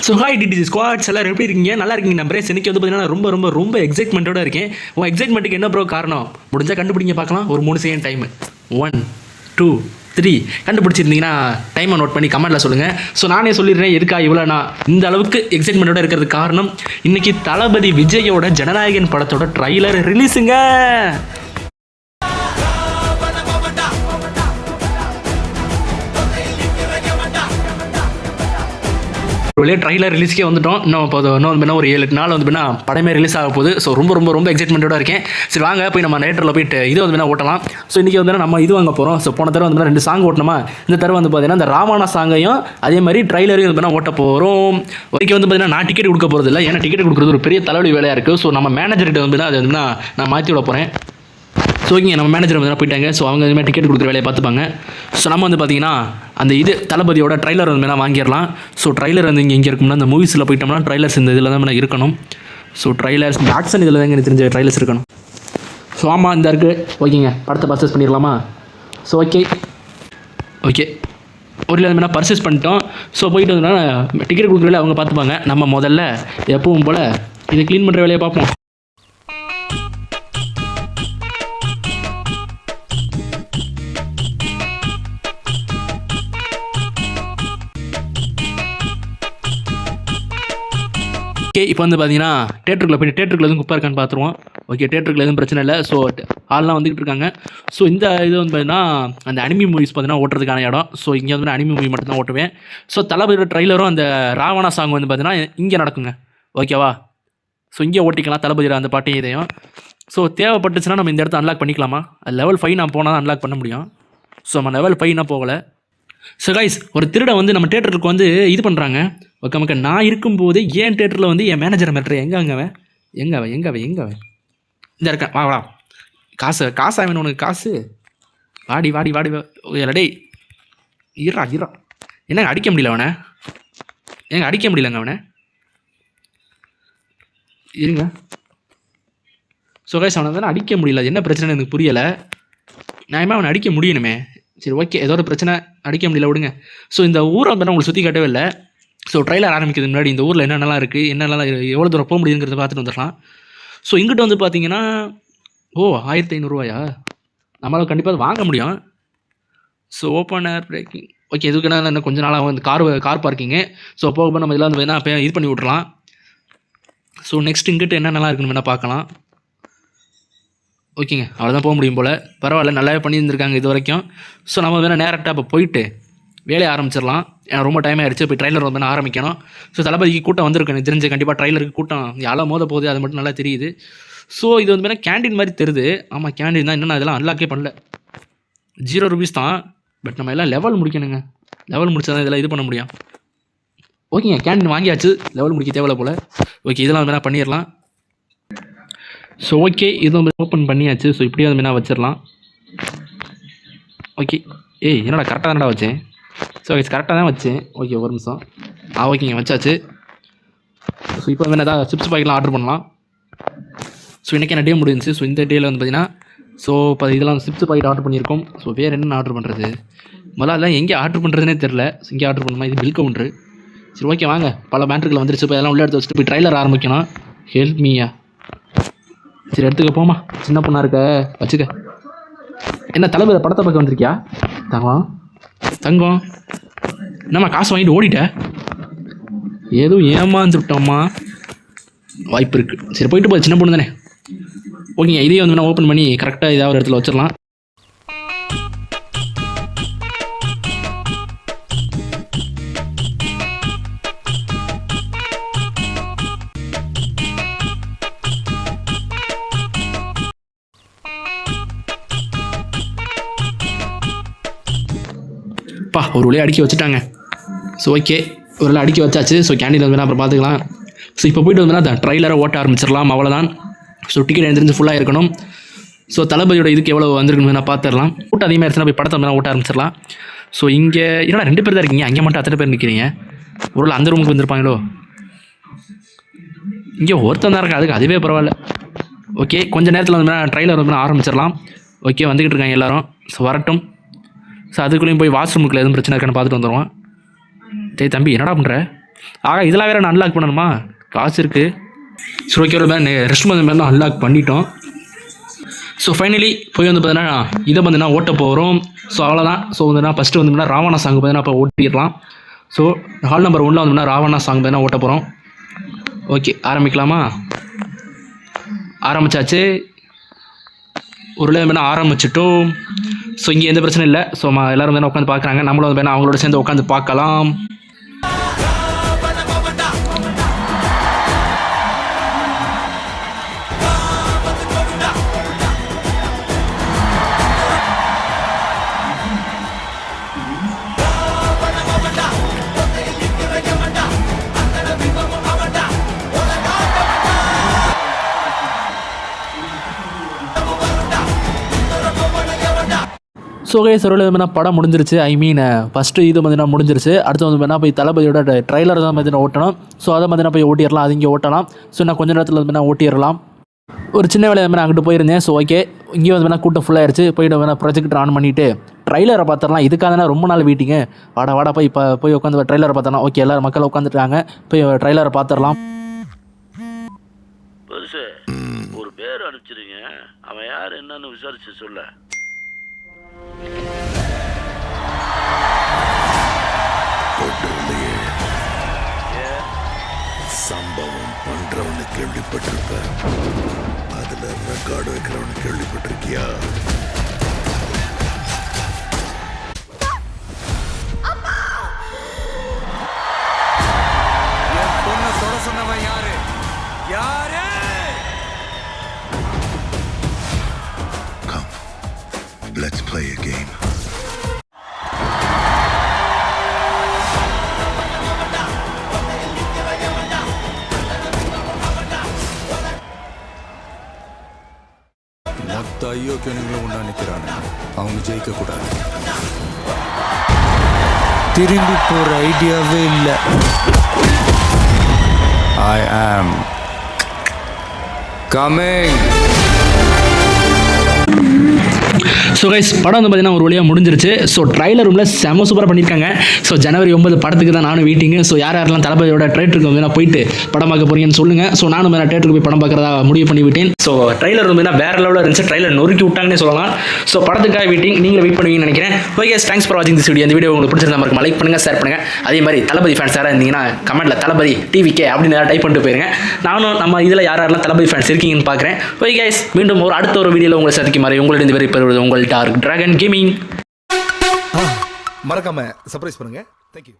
So hi DTC squads எல்லாரும் எப்படி இருக்கீங்க? நல்லா இருக்கீங்க நம்பரேஸ். இன்னைக்கு வந்து பார்த்தீங்கன்னா ரொம்ப ரொம்ப ரொம்ப எக்ஸைட்மெண்ட்டோட இருக்கேன். உங்கள் எக்ஸைட்மெண்ட்டுக்கு என்ன ப்ரோ காரணம்? முடிஞ்சால் கண்டுபிடிங்க பார்க்கலாம். ஒரு 3 செகண்ட் டைமு. 1 2 3 கண்டுபிடிச்சிருந்தீங்கன்னா டைமை நோட் பண்ணி கமெண்ட்டில் சொல்லுங்கள். ஸோ நானே சொல்லிடுறேன் இருக்கா இவ்வளோ நான் இந்த அளவுக்கு எக்ஸைட்மெண்ட்டோட இருக்கிறது காரணம் இன்றைக்கி தளபதி விஜயோட ஜனநாயகன் படத்தோட ட்ரைலர் ரிலீஸுங்க. வெளியே ட்ரைலர் ரிலீஸ்க்கே வந்துட்டோம். இன்னும் ஒரு 7-8 நாள் வந்து படமே ரிலீஸ் ஆக போகுது. ஸோ ரொம்ப ரொம்ப ரொம்ப எக்ஸைட்மெண்ட்டோட இருக்கேன். சரி வாங்க போய் நம்ம தேட்டரில் போயிட்டு இது வந்து ஓட்டலாம். ஸோ இன்றைக்கி வந்து நம்ம இது வாங்க போகிறோம். ஸோ போன தடவை வந்து 2 சாங் ஓட்டணுமா, இந்த தடவை வந்து பார்த்தீங்கன்னா இந்த ராவணா சாங்கையும் அதே மாதிரி ட்ரைலரையும் வந்து ஓட்ட போகிறோம். வரைக்கும் வந்து பார்த்தீங்கன்னா நான் டிக்கெட் கொடுக்க போகிறது இல்லை, ஏன்னா டிக்கெட் கொடுக்குறது ஒரு பெரிய தலைவலி வேலையாக இருக்குது. ஸோ நம்ம மேனேஜர்கிட்ட வந்து அது வந்து நான் மாற்றி விட போகிறேன். ஸோ இங்கே நம்ம மேனேஜர் வந்து போயிட்டாங்க. ஸோ அவங்க இதுமாதிரி டிக்கெட் கொடுக்குற வேலையை பார்த்துப்பாங்க. ஸோ நம்ம வந்து பார்த்திங்கன்னா அந்த இது தளபதியோட ட்ரைலர் வந்து வாங்கிடலாம். ஸோ ட்ரைலர் வந்து இங்கே இருக்கும்னா அந்த மூவிஸில் போயிட்டோம்னா ட்ரைலர்ஸ் இந்த இதில் தான் இருக்கணும். ஸோ ட்ரைலர்ஸ் ஆக்ஷன் இதில் தான் எனக்கு தெரிஞ்ச ட்ரைலர்ஸ் இருக்கணும். ஸோ ஆமாம் இந்த இருக்குது. ஓகேங்க, படத்தை பர்ச்சேஸ் பண்ணிடலாமா? ஸோ ஓகே ஒரு இல்லை பர்ச்சேஸ் பண்ணிட்டோம். ஸோ போயிட்டு வந்தோம்னா டிக்கெட் கொடுக்குற வேலையை அவங்க பார்த்துப்பாங்க. நம்ம முதல்ல எப்பவும் போல் இதை க்ளீன் பண்ணுற வேலையை பார்ப்போம். ஓகே இப்போ வந்து பார்த்தீங்கன்னா தேட்டருக்குள்ளே போய்ட்டு தேட்டருக்குள்ள எதுவும் குப்பா இருக்கான்னு பார்த்துருவோம். ஓகே தேட்டருக்குள்ள எதுவும் பிரச்சனை இல்லை. ஸோ ஆள்லாம் வந்துக்கிட்டு இருக்காங்க. ஸோ இந்த இது வந்து பார்த்தீங்கன்னா அந்த அனிமி மூவிஸ் பார்த்தீங்கன்னா ஓட்டுறதுக்கான இடம். ஸோ இங்கே வந்து அனிமி மூவி மட்டும் தான் ஓட்டுவேன். ஸோ தளபதியோட ட்ரைலரும் அந்த ராவணா சாங் வந்து பார்த்தீங்கன்னா இங்கே நடக்குங்க. ஓகேவா? ஸோ இங்கே ஓட்டிக்கலாம் தளபதியோட அந்த பாட்டையும் இதையும். ஸோ தேவைப்பட்டுச்சுன்னா நம்ம இந்த இடத்த அன்லாக் பண்ணிக்கலாமா? அது லெவல் 5 நான் போனால் தான் அன்லாக் பண்ண முடியும். ஸோ நம்ம லெவல் 5 போகலை. ஸோ கைஸ் ஒரு திருட வந்து நம்ம தேட்டருக்கு வந்து இது பண்ணுறாங்க. ஓகே நான் இருக்கும்போது ஏன் தேட்டரில் வந்து என் மேனேஜரை மிரட்டுறேன். எங்கே இந்த இருக்கேன். வா காசா வேணும் உனக்கு காசு? வாடி டேய் இரா என்னங்க அடிக்க முடியல அவனை? அடிக்க முடியலங்க அவனை, இருங்க. ஸோ கைஸ் அவனை வந்து அடிக்க முடியல. என்ன பிரச்சனை எனக்கு புரியலை. நான் அவனை அடிக்க முடியணுமே. சரி ஓகே ஏதோ ஒரு பிரச்சனை, அடிக்க முடியல விடுங்க. ஸோ இந்த ஊரை வந்து உங்களுக்கு சுற்றி காட்டவே இல்லை. ஸோ ட்ரைலர் ஆரம்பிக்கிறதுக்கு முன்னாடி இந்த ஊரில் என்னென்னலாம் இருக்குது, என்னென்னலாம் எவ்வளோ தூரம் போக முடியுங்கிறத பார்த்துட்டு வந்துடலாம். ஸோ இங்கிட்ட வந்து பார்த்தீங்கன்னா 1500 ரூபாயா? நம்மளால் கண்டிப்பாக வாங்க முடியும். So open air breaking okay எதுக்குன்னா இன்னும் கொஞ்சம் நாளாக வந்து கார் பார்க்கிங்கு. ஸோ போக நம்ம இதெல்லாம் வந்து வேணால் இது பண்ணி விட்றலாம். ஸோ நெக்ஸ்ட் இங்கிட்ட என்னென்னலாம் இருக்குன்னு வேணால் பார்க்கலாம். ஓகேங்க அவ்வளோதான் போக முடியும் போல். பரவாயில்ல நல்லாவே பண்ணியிருந்துருக்காங்க இது வரைக்கும். ஸோ நம்ம வேணால் நேரட்டாக இப்போ போயிட்டு வேலையை ஆரம்பிச்சிடலாம். ஏன்னா ரொம்ப டைம் ஆகிடுச்சு. போய் ட்ரைலர் வந்து ஆரம்பிக்கணும். ஸோ தளபதிக்கு கூட்டம் வந்திருக்கு எனக்கு தெரிஞ்சு. கண்டிப்பாக ட்ரைலருக்கு கூட்டம் யாழை மோத போகுது, அது மட்டும் நல்லா தெரியுது. ஸோ இது வந்து கேண்டீன் மாதிரி தெரியுது. ஆமாம் கேண்டீன் தான். இன்னும் அதெல்லாம் அன்லாக்கே பண்ணல. 0 ரூபீஸ் தான். பட் நம்ம எல்லாம் லெவல் முடிக்கணுங்க. லெவல் முடிச்சா தான் இதெல்லாம் இது பண்ண முடியும். ஓகேங்க கேண்டீன் வாங்கியாச்சு. லெவல் முடிக்க தேவையில்ல போல். ஓகே இதெல்லாம் வேணால் பண்ணிடலாம். ஸோ ஓகே இது வந்து ஓப்பன் பண்ணியாச்சு. ஸோ இப்படியே வந்து வேணால் வச்சிடலாம். ஓகே என்னடா கரெக்டாக தானடா வச்சேன். ஸோ கரெக்டாக தான் வச்சேன். ஓகே ஒரு நிமிஷம். ஓகேங்க வச்சாச்சு. ஸோ இப்போ வந்து எதாவது சிப்ஸ் பாக்கெட்லாம் ஆர்டர் பண்ணலாம். ஸோ இன்றைக்கி என்ன டே முடிஞ்சிச்சு. ஸோ இந்த டேயில் வந்து பார்த்தீங்கன்னா ஸோ இப்போ இதெல்லாம் சிப்ஸ் பாக்கெட் ஆர்டர் பண்ணியிருக்கோம். ஸோ வேறு என்னென்ன ஆர்டர் பண்ணுறது? முதல்ல அதெல்லாம் எங்கே ஆர்டர் பண்ணுறதுனே தெரில. ஸோ இங்கே ஆர்டர் பண்ணுமா? இது பில் கவுண்ட்ரு. சரி ஓகே வாங்க பல பேண்ட்ரில் வந்துருச்சு. இப்போ அதெல்லாம் உள்ள எடுத்து வச்சுட்டு போய் ட்ரைலர் ஆரம்பிக்கணும். ஹெல்ப் மீயா. சரி எடுத்துக்க போமா, சின்ன பொண்ணாக இருக்க வச்சுக்க. என்ன தளபதி படத்தை பார்க்க வந்திருக்கியா? தங்கம் என்னம்மா காசு வாங்கிட்டு ஓடிட்ட? ஏதும் ஏமாந்து விட்டோம்மா, வாய்ப்பு இருக்குது. சரி போயிட்டு போய் சின்ன பொண்ணு தானே. ஓகேங்க இதையே வந்து நான் ஓப்பன் பண்ணி கரெக்டாக ஏதாவது ஒரு இடத்துல வச்சிடலாம். ஒரு வழியாக அடுக்கி வச்சுட்டாங்க. ஸோ ஓகே ஒரு வேலை அடுக்கி வச்சாச்சு. ஸோ கேண்டீன் வந்து அப்புறம் பார்த்துக்கலாம். ஸோ இப்போ போய்ட்டு வந்தோன்னா அந்த ட்ரைலரை ஓட்ட ஆரம்பிச்சிடலாம். அவ்வளோதான். ஸோ டிக்கெட் எழுந்திரிஞ்சு ஃபுல்லாக இருக்கணும். ஸோ தளபதியோட இதுக்கு எவ்வளோ வந்திருக்குன்னு நான் பார்த்துடலாம். கூட்டம் அதிகமாக இருந்துச்சுன்னா போய் படத்தை வந்து ஓட்ட ஆரம்பிச்சிடலாம். ஸோ இங்கே என்னடா 2 பேர் தான் இருக்கீங்க, அங்கே மட்டும் அத்தனை பேர் நிற்கிறீங்க. ஒரு வேளை அந்த ரூமுக்கு வந்திருப்பாங்களோ? இங்கே ஒருத்தன் தான் இருக்கா, அதுவே பரவாயில்ல. ஓகே கொஞ்சம் நேரத்தில் வந்து ட்ரைலர் வந்து ஆரம்பிச்சிடலாம். ஓகே வந்துக்கிட்டு இருக்காங்க எல்லோரும். ஸோ வரட்டும். ஸோ அதுக்குள்ளேயும் போய் வாஷ்ரூமுக்குள்ள எதுவும் பிரச்சனை இருக்கான்னு பார்த்துட்டு வந்துடுவான். டேய் தம்பி என்னடா பண்ணுற? இதெல்லாம் வேறு நான் அன்லாக் பண்ணணுமா? காசு இருக்குது. சரி ஓகே, ரெஸ்ட் வந்து மாதிரி அன்லாக் பண்ணிட்டோம். ஸோ ஃபைனலி போய் வந்து பார்த்தீங்கன்னா இதை பார்த்தீங்கன்னா ஓட்ட போகிறோம். ஸோ அவ்வளோதான். ஸோ வந்துன்னா ஃபஸ்ட்டு வந்து ராவணா சாங் பார்த்தீங்கன்னா இப்போ ஓட்டிடலாம். ஸோ ஹால் நம்பர் 1 வந்து ராவணா சாங் பார்த்தீங்கன்னா ஓட்ட போகிறோம். ஓகே, ஆரம்பிக்கலாமா? ஆரம்பித்தாச்சு. ஒரு வேணால் ஆரம்பிச்சிட்டோம். ஸோ இங்கே எந்த பிரச்சனையும் இல்லை. ஸோ எல்லோரும் வந்து உட்காந்து பார்க்குறாங்க. நம்மளும் வந்து வேணால் அவங்களோட சேர்ந்து உட்காந்து பார்க்கலாம். ஸோ கைஸ் வந்து படம் முடிஞ்சிருச்சு. ஐ மீன் ஃபஸ்ட்டு இது வந்து முடிஞ்சிருச்சு. அடுத்து வந்து போய் தளபதியோட ட்ரைலர் தான் வந்து ஓட்டணும். ஸோ அதை வந்து போய் ஓட்டிடலாம். அது இங்கே ஓட்டலாம். ஸோ நான் கொஞ்ச நேரத்தில் வந்து ஓட்டிடலாம். ஒரு சின்ன வேலையை வந்து அங்கிட்டு போயிருந்தேன். ஸோ ஓகே, இங்கே வந்து கூட்டம் ஃபுல்லாகிடுச்சு. போய்ட்டு ப்ரொஜெக்டர் ஆன் பண்ணிவிட்டு ட்ரைலரை பார்த்துடலாம். இதுக்காக ரொம்ப நாள் வெயிட்டிங்க. வாடா போய் இப்போ போய் உட்காந்து ட்ரைலரை பார்த்தலாம். ஓகே, எல்லோரும் மக்கள் உட்காந்துட்டாங்க. போய் ட்ரைலரை பார்த்துடலாம். ஒரு பேர் அனுப்பிச்சிருங்க. அவன் யார் என்னன்னு விசாரிச்சு சொல்ல. சம்பவம் பண்றவனு கேள்விப்பட்டிருப்ப, அதுல ரெக்கார்டு வைக்கிறவனு கேள்விப்பட்டிருக்கியா? என் பொண்ணை தொட சொன்னவன் யாரு? யாரு? Come, let's play a game. மொத்த ஐயோக்கியனுங்களும் ஒன்றா நிற்கிறாங்க. அவங்க ஜெயிக்க கூடாது. திரும்பி போகிற ஐடியாவே இல்லை. ஐ ஆம் கமிங். ஸோ கைஸ் படம் வந்து பார்த்தீங்கன்னா ஒரு வழியாக முடிஞ்சிருச்சு. ஸோ ட்ரைலர் ரூமில் செம சூப்பராக பண்ணியிருக்காங்க. ஸோ ஜனவரி 9 படத்துக்கு தான் நானும் வெயிட்டிங்கு. ஸோ யாரெல்லாம் தளபதியோட தேட்டருக்கு வந்து நான் போயிட்டு படம் பார்க்க போறீங்கன்னு சொல்லுங்கள். ஸோ நானும் தேட்டருக்கு போய் படம் பார்க்குறதா முடிவு பண்ணிவிட்டேன். ஸோ ட்ரைலர் வந்து வேறு லெவலில் இருந்துச்சு. ட்ரைலர் நொறுக்கி விட்டாங்கன்னு சொல்லலாம். ஸோ படத்துக்காக வெயிட்டிங். நீங்களும் வெயிட் பண்ணுவீங்கன்னு நினைக்கிறேன். ஓகே, தேங்க்ஸ் ஃபார் வாட்சிங் திஸ் வீடியோ. இந்த வீடியோ உங்களுக்கு பிடிச்சிருந்தா மறக்காம லைக் பண்ணுங்கள், ஷேர் பண்ணுங்கள். அதே மாதிரி தளபதி ஃபேன்ஸ் யாராக இருந்தீங்கன்னா கமெண்ட்டில் தளபதி டிவிகே அப்படின்னு டைப் பண்ணிட்டு போயிருங்க. நானும் நம்ம இதில் யாரெல்லாம் தளபதி ஃபேன்ஸ் இருக்கீங்கன்னு பார்க்குறேன். ஓகே கைஸ், மீண்டும் அடுத்த ஒரு வீடியோவில் உங்களை சந்திக்கும் மாதிரி உங்களுடைய இந்த பெறுவது உங்கள் டார்க் டிராகன் கேமிங். மறக்காம சர்ப்ரைஸ் பண்ணுங்க. தேங்க்யூ.